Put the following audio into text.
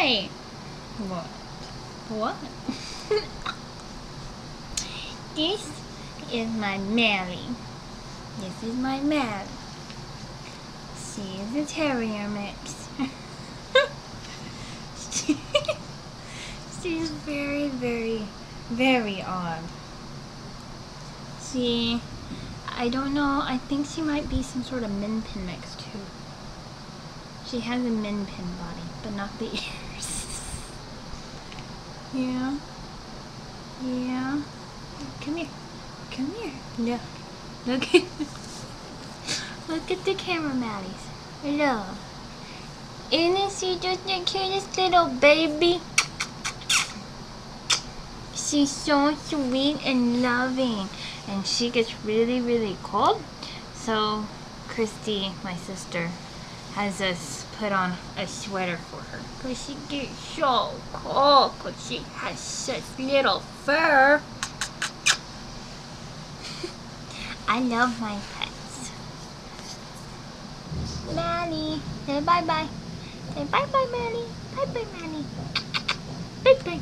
Hi! What? What? This is my Mary. This is my Mary. She is a terrier mix. She's very, very, very odd. I don't know, I think she might be some sort of Min Pin mix too. She has a Min Pin body, but not the ears. Yeah. Yeah. Come here. Come here. Look. Look at look at the camera, Maddies. Look. Isn't she just the cutest little baby? She's so sweet and loving. And she gets really, really cold. So Christy, my sister, has us put on a sweater for her. Because she gets so cold. Because she has such little fur. I love my pets. Manny, say bye-bye. Say bye-bye, Manny. Bye-bye, Manny. Bye-bye.